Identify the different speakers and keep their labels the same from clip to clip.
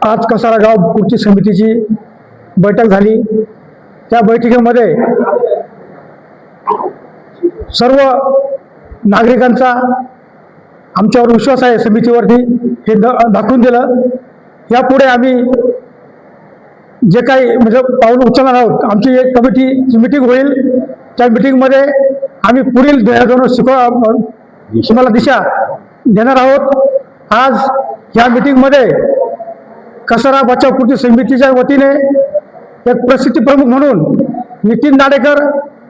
Speaker 1: आज कसारा गाव कृती समितीची बैठक झाली। त्या बैठकीमध्ये सर्व नागरिकांचा आमच्यावर विश्वास आहे, समितीवरती हे दाखवून दिलं। यापुढे आम्ही जे काही म्हणजे पाऊल उचलणार आहोत, आमची एक कमिटीची मीटिंग होईल। त्या मीटिंगमध्ये आम्ही पुढील तुम्हाला दिशा देणार आहोत। आज या मीटिंगमध्ये कसारा बचाव कृती समितीच्या वतीने एक प्रसिद्धी प्रमुख म्हणून नितीन नाडेकर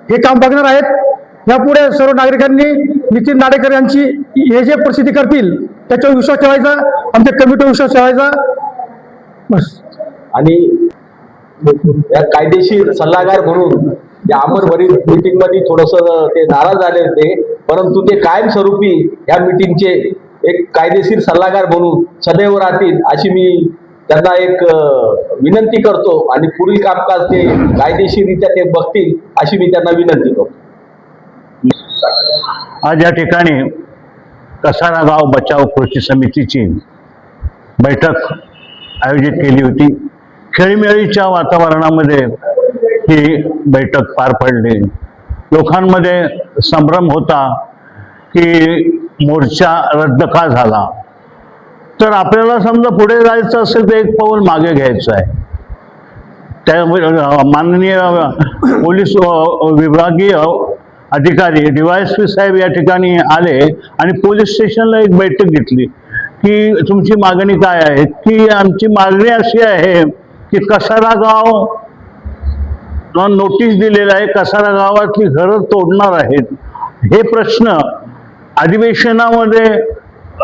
Speaker 1: हे काम बघणार आहेत। यापुढे सर्व नागरिकांनी नितीन नाडेकर यांची हे जे प्रसिद्धी करतील त्याच्यावर विश्वास ठेवायचा, आमच्या कमिटीवर विश्वास ठेवायचा बस।
Speaker 2: आणि या कायदेशीर सल्लागार म्हणून या अमरभरी मीटिंग मध्ये थोडस ते नाराज झाले होते, परंतु ते कायमस्वरूपी या मीटिंगचे एक कायदेशीर सल्लागार म्हणून सदैव राहतील अशी मी त्यांना एक विनंती करतो आणि पुढील कामकाज ते कायदेशीररित्या ते बघतील अशी मी त्यांना विनंती करतो।
Speaker 3: आज या ठिकाणी कसारा गाव बचाव कृती समितीची बैठक आयोजित केली होती। खेळीमेळीच्या वातावरणामध्ये ही बैठक पार पडली। लोकांमध्ये संभ्रम होता की मोर्चा रद्द का झाला। तर आपल्याला समजा पुढे जायचं असेल तर एक पाऊल मागे घ्यायचं आहे। त्यामुळे माननीय पोलीस विभागीय अधिकारी DYSP साहेब या ठिकाणी आले आणि पोलीस स्टेशनला एक बैठक घेतली की तुमची मागणी काय आहे। की आमची मागणी अशी आहे की कसारा गाव नोटीस दिलेलं आहे, कसारा गावातली घरं तोडणार आहेत। हे प्रश्न अधिवेशनामध्ये,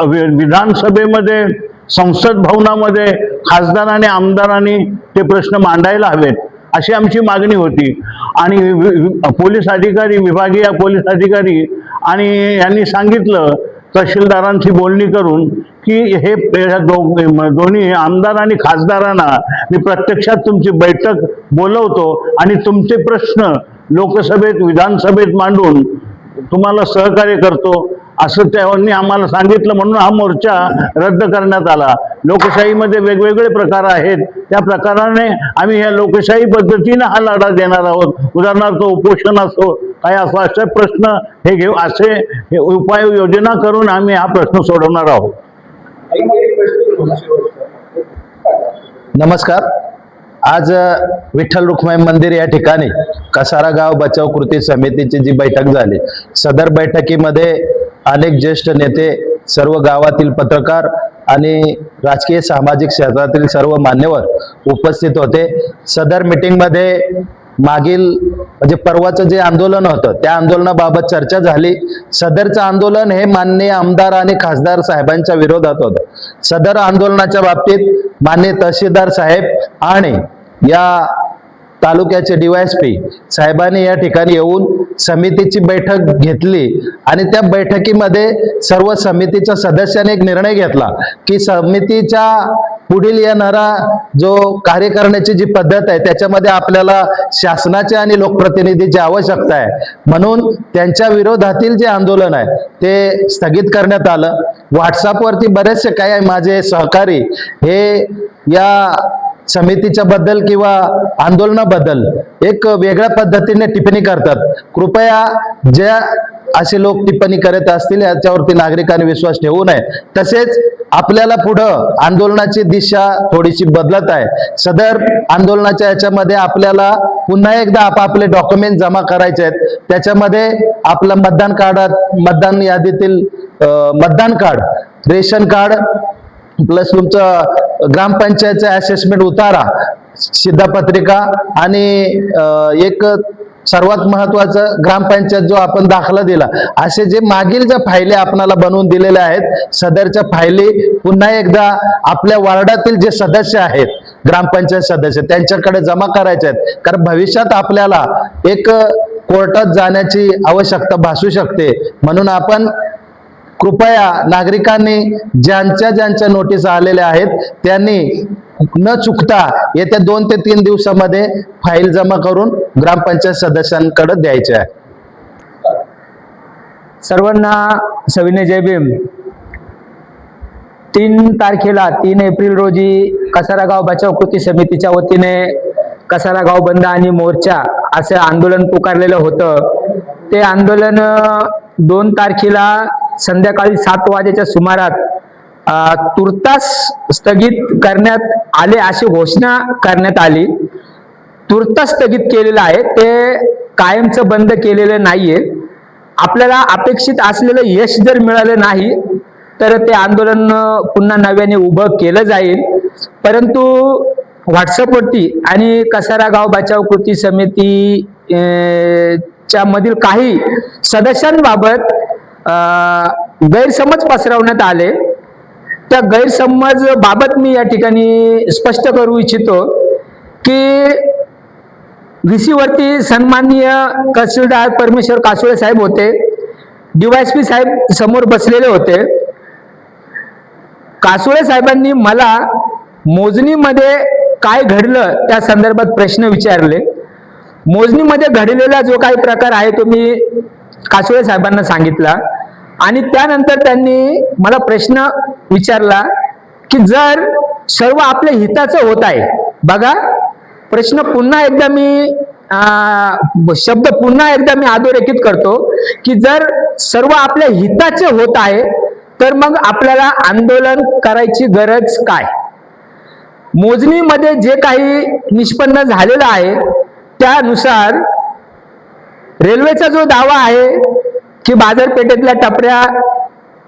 Speaker 3: विधानसभेमध्ये, संसद भवनामध्ये खासदारांनी आमदारांनी ते प्रश्न मांडायला हवेत अशी आमची मागणी होती। आणि पोलीस अधिकारी, विभागीय पोलीस अधिकारी आणि यांनी सांगितलं तहसीलदारांची बोलणी करून की हे दोन्ही आमदार आणि खासदारांना मी प्रत्यक्षात तुमची बैठक बोलवतो आणि तुमचे प्रश्न लोकसभेत, विधानसभेत मांडून तुम्हाला सहकार्य करतो असं त्यांनी आम्हाला सांगितलं। म्हणून हा मोर्चा रद्द करण्यात आला। लोकशाहीमध्ये वेगवेगळे प्रकार आहेत, त्या प्रकाराने आम्ही या लोकशाही पद्धतीने हा लढा देणार आहोत। उदाहरणार्थ उपोषण असो, काय असो, असे प्रश्न हे घेऊ, असे उपाययोजना करून आम्ही हा प्रश्न सोडवणार आहोत।
Speaker 4: नमस्कार। आज विठ्ठल रुक्माई मंदिर या ठिकाणी कसारा गाव बचाव कृती समितीची जी बैठक झाली, सदर बैठकीमध्ये अनेक ज्येष्ठ नेते, सर्व गावातील पत्रकार आणि राजकीय सामाजिक क्षेत्रातील सर्व मान्यवर उपस्थित होते। सदर मीटिंगमध्ये मागील म्हणजे परवाचं जे आंदोलन होतं त्या आंदोलनाबाबत चर्चा झाली। सदरचं आंदोलन हे माननीय आमदार आणि खासदार साहेबांच्या विरोधात होतं। सदर आंदोलनाच्या बाबतीत माननीय तहसीलदार साहेब आणि या तालुक्याचे DYSP साहेबांनी या ठिकाणी येऊन समितीची बैठक घेतली आणि त्या बैठकीमध्ये सर्व समितीच्या सदस्यांनी एक निर्णय घेतला की समितीच्या पुढील येणारा जो कार्य करण्याची जी पद्धत आहे त्याच्यामध्ये आपल्याला शासनाचे आणि लोकप्रतिनिधीची आवश्यकता आहे। म्हणून त्यांच्या विरोधातील जे आंदोलन आहे ते स्थगित करण्यात आलं। व्हॉट्सअपवरती बरेचसे काही माझे सहकारी हे या समितीच्या बद्दल किंवा आंदोलनाबद्दल एक वेगळ्या पद्धतीने टिप्पणी करतात। कृपया ज्या असे लोक टिप्पणी करत असतील याच्यावरती नागरिकांनी विश्वास ठेवू नये। तसेच आपल्याला पुढं आंदोलनाची दिशा थोडीशी बदलत आहे। सदर आंदोलनाच्या याच्यामध्ये आपल्याला पुन्हा एकदा आपापले डॉक्युमेंट जमा करायचे आहेत। त्याच्यामध्ये आपलं मतदान कार्ड, मतदान यादीतील मतदान कार्ड, रेशन कार्ड प्लस तुमचं ग्रामपंचायतचं असेसमेंट उतारा, शिधापत्रिका आणि एक सर्वात महत्वाचं ग्रामपंचायत जो आपण दाखला दिला, असे जे मागील ज्या फायली आपल्याला बनवून दिलेल्या आहेत सदरच्या फायली पुन्हा एकदा आपल्या वार्डातील जे सदस्य आहेत, ग्रामपंचायत सदस्य, त्यांच्याकडे जमा करायचे आहेत। कारण भविष्यात आपल्याला एक कोर्टात जाण्याची आवश्यकता भासू शकते। म्हणून आपण कृपया नागरिकांनी ज्यांच्या नोटीस आलेल्या आहेत त्यांनी न चुकता येत्या 2 ते 3 दिवसामध्ये फाईल जमा करून ग्रामपंचायत सदस्यांकडे द्यायचे आहे।
Speaker 5: सर्वांना सविनय जय भीम। 3 तारखेला 3 एप्रिल रोजी कसारा गाव बचाव कृती समितीच्या वतीने कसारा गाव बंद आणि मोर्चा असं आंदोलन पुकारलेलं होतं. ते आंदोलन 2 तारखेला संध्याकाळी 7 वाजेच्या सुमारात तुर्तास स्थगित करण्यात आले अशी घोषणा करण्यात आली. तुर्तास स्थगित केलेलं आहे, ते कायमचं बंद केलेलं नाहीये. आपल्याला अपेक्षित असलेलं यश जर मिळालं नाही तर ते आंदोलन पुन्हा नव्याने उभं केलं जाईल. परंतु व्हॉट्सअपवरती आणि कसारा गाव बचाव कृती समिती च्या मधील काही सदस्यांबाबत गैरसमज पसरवण्यात आले. त्या गैरसमज बाबत मी या ठिकाणी स्पष्ट करू इच्छितो की VC वरती सन्माननीय तहसीलदार परमेश्वर कासोळे साहेब होते, DYSP साहेब समोर बसलेले होते. कासोळे साहेबांनी मला मोजणीमध्ये काय घडलं त्या संदर्भात प्रश्न विचारले. मोजणीमध्ये घडलेला जो काही प्रकार आहे तो मी कासोळे साहेबांना सांगितला आणि त्यानंतर त्यांनी मला प्रश्न विचारला की जर सर्व आपल्या हिताचं होत आहे, बघा प्रश्न पुन्हा एकदा मी शब्द पुन्हा एकदा मी अधोरेखित करतो की जर सर्व आपल्या हिताचे होत आहे तर मग आपल्याला आंदोलन करायची गरज काय? मोजणीमध्ये जे काही निष्पन्न झालेलं आहे त्यानुसार रेल्वेचा जो दावा आहे की बाजारपेठेतल्या टपऱ्या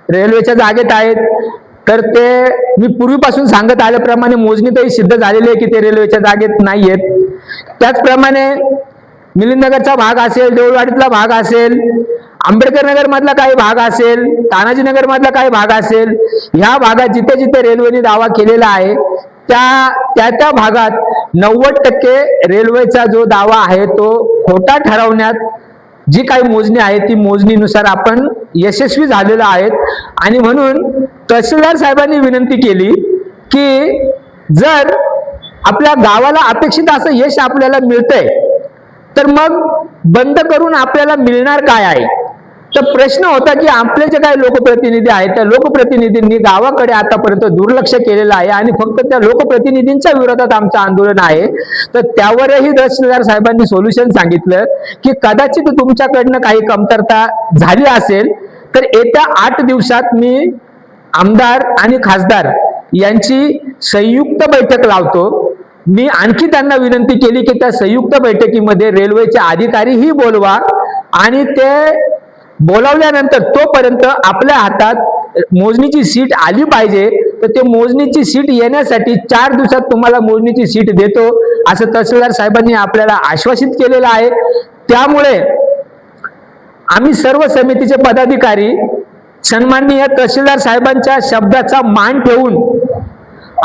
Speaker 5: रेल्वेच्या जागेत आहेत, तर ते मी पूर्वीपासून सांगत आल्याप्रमाणे मोजणीतही सिद्ध झालेले आहे की ते रेल्वेच्या जागेत नाही आहेत. त्याचप्रमाणे मिलिंदनगरचा भाग असेल, देऊळवाडीतला भाग असेल, आंबेडकर नगर मधला काही भाग असेल, तानाजी नगर मधला काही भाग असेल, ह्या भागात जिथे जिथे रेल्वेने दावा केलेला आहे त्या भागात 90% रेल्वेचा जो दावा आहे तो खोटा ठरवण्यात जी काही मोजणी आहे ती मोजणीनुसार आपण यशस्वी झालेलो आहेत. आणि म्हणून तहसीलदार साहेबांनी विनंती केली की जर आपल्या गावाला अपेक्षित असं यश आपल्याला मिळतंय तर मग बंद करून आपल्याला मिळणार काय आहे? तर प्रश्न होता की आपले जे काही लोकप्रतिनिधी आहेत त्या लोकप्रतिनिधींनी गावाकडे आतापर्यंत दुर्लक्ष केलेलं आहे आणि फक्त त्या लोकप्रतिनिधींच्या विरोधात आमचं आंदोलन आहे. तर त्यावरही तहसीलदार साहेबांनी सोल्युशन सांगितलं की कदाचित तुमच्याकडनं काही कमतरता झाली असेल तर येत्या 8 दिवसात मी आमदार आणि खासदार यांची संयुक्त बैठक लावतो. मी आणखी त्यांना विनंती केली की त्या संयुक्त बैठकीमध्ये रेल्वेचे अधिकारीही बोलवा आणि ते बोलावल्यानंतर तोपर्यंत आपल्या हातात मोजणीची सीट आली पाहिजे. तर ते मोजणीची सीट येण्यासाठी 4 दिवसात तुम्हाला मोजणीची सीट देतो असं तहसीलदार साहेबांनी आपल्याला आश्वासित केलेलं आहे. त्यामुळे आम्ही सर्व समितीचे पदाधिकारी सन्माननीय तहसीलदार साहेबांच्या शब्दाचा मान ठेवून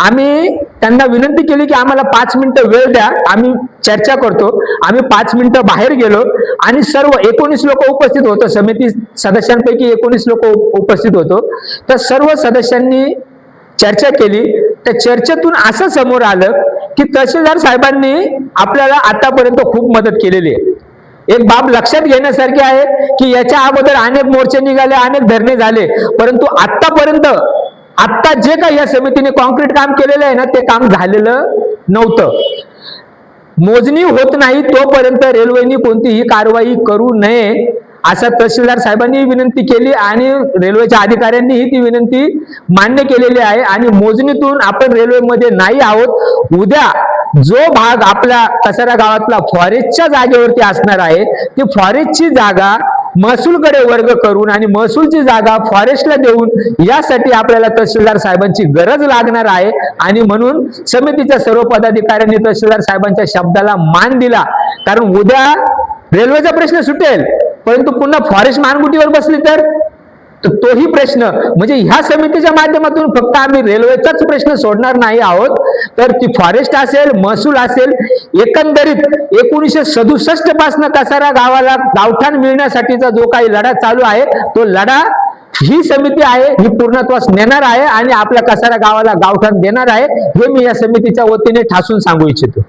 Speaker 5: आम्ही त्यांना विनंती केली की आम्हाला 5 मिनिटं वेळ द्या, आम्ही चर्चा करतो. आम्ही 5 मिनिटं बाहेर गेलो आणि सर्व 19 लोक उपस्थित होतो. समिती सदस्यांपैकी 19 लोक उपस्थित होतो. तर सर्व सदस्यांनी चर्चा केली. त्या चर्चेतून असं समोर आलं की तहसीलदार साहेबांनी आपल्याला आतापर्यंत खूप मदत केलेली आहे. एक बाब लक्षात घेण्यासारखी आहे की याच्या अगोदर अनेक मोर्चे निघाले, अनेक धरणे झाले, परंतु आतापर्यंत आता जे काही या समितीने कॉन्क्रीट काम केलेलं आहे ना ते काम झालेलं नव्हतं. मोजणी होत नाही तोपर्यंत रेल्वेने कोणतीही कारवाई करू नये असं तहसीलदार साहेबांनी विनंती केली आणि रेल्वेच्या अधिकाऱ्यांनीही ती विनंती मान्य केलेली आहे. आणि मोजणीतून आपण रेल्वेमध्ये नाही आहोत. उद्या जो भाग आपल्या कसारा गावातला फॉरेस्टच्या जागेवरती असणार आहे ती फॉरेस्टची जागा महसूलकडे वर्ग करून आणि महसूलची जागा फॉरेस्टला देऊन यासाठी आपल्याला तहसीलदार साहेबांची गरज लागणार आहे. आणि म्हणून समितीच्या सर्व पदाधिकाऱ्यांनी तहसीलदार साहेबांच्या शब्दाला मान दिला. कारण उद्या रेल्वेचा प्रश्न सुटेल परंतु पुन्हा फॉरेस्ट मानगुटीवर बसली तर तोही प्रश्न म्हणजे ह्या समितीच्या माध्यमातून फक्त आम्ही रेल्वेचाच प्रश्न सोडणार नाही आहोत तर ती फॉरेस्ट असेल, महसूल असेल, एकंदरीत 1967 पासून कसारा गावाला गावठाण मिळण्यासाठीचा जो काही लढा चालू आहे तो लढा ही समिती आहे ही पूर्णत्वास नेणार आहे आणि आपल्या कसारा गावाला गावठाण देणार आहे हे मी या समितीच्या वतीने ठासून सांगू इच्छितो.